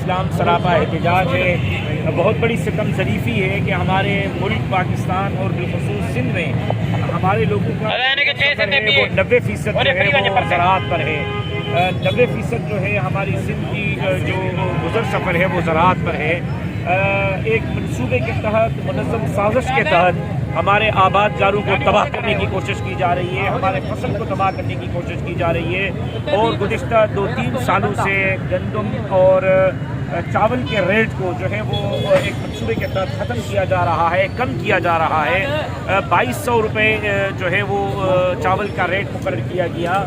اسلام سراپا احتجاج ہے، بہت بڑی ستم ظریفی ہے کہ ہمارے ملک پاکستان اور بالخصوص سندھ میں ہمارے لوگوں کا سفر ہے وہ 90% جو ہے وہ زراعت پر ہے۔ 90% جو ہے ہماری سندھ کی جو گزر سفر ہے وہ زراعت پر ہے۔ ایک منصوبے کے تحت، منظم سازش کے تحت ہمارے آباد جاروں کو تباہ کرنے کی کوشش کی جا رہی ہے، ہمارے فصل کو تباہ کرنے کی کوشش کی جا رہی ہے، اور گزشتہ 2-3 سالوں سے گندم اور چاول کے ریٹ کو جو ہے وہ ایک منصوبے کے تحت ختم کیا جا رہا ہے، کم کیا جا رہا ہے۔ 2200 روپے جو ہے وہ چاول کا ریٹ مقرر کیا گیا،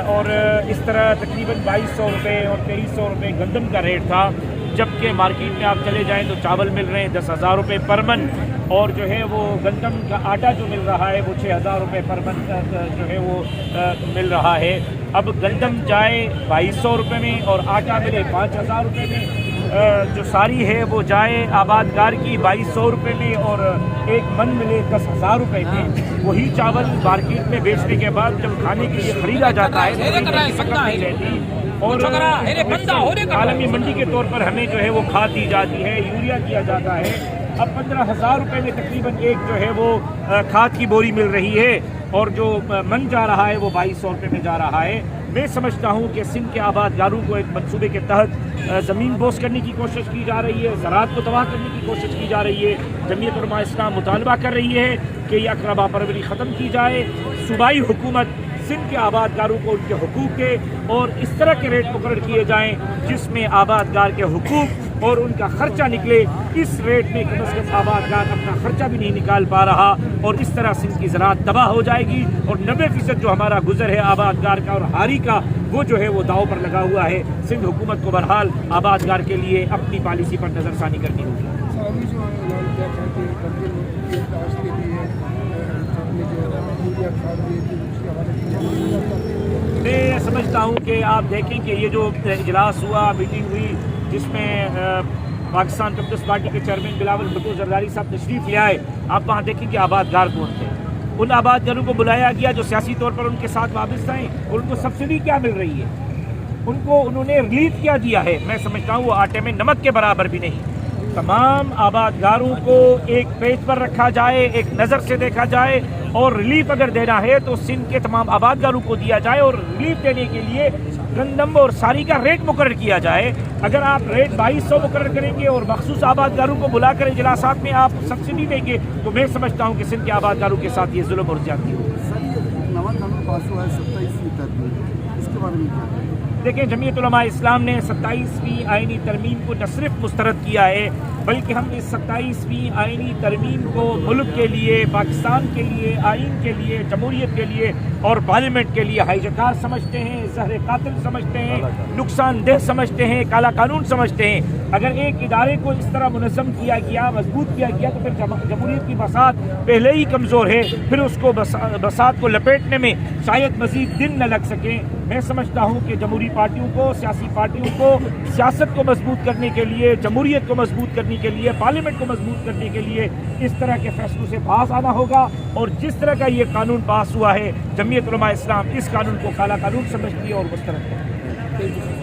اور اس طرح تقریباً 2200 روپے اور 2300 روپے گندم کا ریٹ تھا، جبکہ مارکیٹ میں آپ چلے جائیں تو چاول مل رہے ہیں 10,000 روپے پر من، اور جو ہے وہ گندم کا آٹا جو مل رہا ہے وہ 6,000 روپے پر من جو ہے وہ مل رہا ہے۔ اب گندم جائے 2200 روپے میں اور آٹا ملے 5,000 روپے میں، جو ساری ہے وہ جائے آبادگار کی 2200 روپے میں اور ایک من ملے 10,000 روپے میں۔ وہی چاول مارکیٹ میں بیچنے کے بعد جب کھانے کے لیے خریدا جاتا ہے اور عالمی منڈی کے طور پر ہمیں جو ہے وہ کھاد دی جاتی ہے، یوریا دیا جاتا ہے۔ اب 15,000 روپے میں تقریباً ایک جو ہے وہ کھاد کی بوری مل رہی ہے، اور جو من جا رہا ہے وہ 2200 روپے میں جا رہا ہے۔ میں سمجھتا ہوں کہ سندھ کے آبادگاروں کو ایک منصوبے کے تحت زمین بوس کرنے کی کوشش کی جا رہی ہے، زراعت کو تباہ کرنے کی کوشش کی جا رہی ہے۔ جمعیت علماء اسلام مطالبہ کر رہی ہے کہ یہ اقربا پروری ختم کی جائے، صوبائی حکومت سندھ کے آبادگاروں کو ان کے حقوق کے اور اس طرح کے ریٹ مقرر کیے جائیں جس میں آبادگار کے حقوق اور ان کا خرچہ نکلے۔ اس ریٹ میں کم از کم آبادگار اپنا خرچہ بھی نہیں نکال پا رہا، اور اس طرح سندھ کی زراعت تباہ ہو جائے گی، اور 90% جو ہمارا گزر ہے آبادگار کا اور ہاری کا وہ جو ہے وہ داؤ پر لگا ہوا ہے۔ سندھ حکومت کو بہرحال آبادگار کے لیے اپنی پالیسی پر نظر ثانی کرنی ہوگی۔ میں سمجھتا ہوں کہ آپ دیکھیں کہ یہ جو اجلاس ہوا، میٹنگ ہوئی، جس میں پاکستان پیپلز پارٹی کے چیئرمین بلاول بھٹو زرداری صاحب تشریف لے آئے، آپ وہاں دیکھیں کہ آبادگار کون تھے۔ ان آبادگاروں کو بلایا گیا جو سیاسی طور پر ان کے ساتھ وابستہ ہیں، اور ان کو سبسڈی کیا مل رہی ہے، ان کو انہوں نے ریلیف کیا دیا ہے، میں سمجھتا ہوں وہ آٹے میں نمک کے برابر بھی نہیں۔ تمام آبادگاروں کو ایک پیج پر رکھا جائے، ایک نظر سے دیکھا جائے، اور ریلیف اگر دینا ہے تو سندھ کے تمام آبادگاروں کو دیا جائے، اور ریلیف دینے کے لیے گندم اور ساری کا ریٹ مقرر کیا جائے۔ اگر آپ ریٹ 2200 مقرر کریں گے اور مخصوص آبادگاروں کو بلا کر اجلاسات میں آپ سبسڈی دیں گے تو میں سمجھتا ہوں کہ سندھ کے آبادگاروں کے ساتھ یہ ظلم اور زیادتی ہوگی۔ دیکھیں، جمعیت علماء اسلام نے 27ویں آئینی ترمیم کو نہ صرف مسترد کیا ہے، بلکہ ہم اس 27ویں آئینی ترمیم کو ملک کے لیے، پاکستان کے لیے، آئین کے لیے، جمہوریت کے لیے اور پارلیمنٹ کے لیے ہائی جکار سمجھتے ہیں، زہر قاتل سمجھتے ہیں، نقصان دہ سمجھتے ہیں، کالا قانون سمجھتے ہیں۔ اگر ایک ادارے کو اس طرح منظم کیا گیا، مضبوط کیا گیا، تو پھر جمہوریت کی بساط پہلے ہی کمزور ہے، پھر اس کو بساط کو لپیٹنے میں شاید مزید دن نہ لگ سکیں۔ میں سمجھتا ہوں کہ جمہوری پارٹیوں کو، سیاسی پارٹیوں کو سیاست کو مضبوط کرنے کے لیے، جمہوریت کو مضبوط کرنے کے لیے، پارلیمنٹ کو مضبوط کرنے کے لیے اس طرح کے فیصلوں سے باز آنا ہوگا، اور جس طرح کا یہ قانون پاس ہوا ہے، جمعیت علماء اسلام اس قانون کو کالا قانون سمجھتی ہے اور مسترد کرتی ہے۔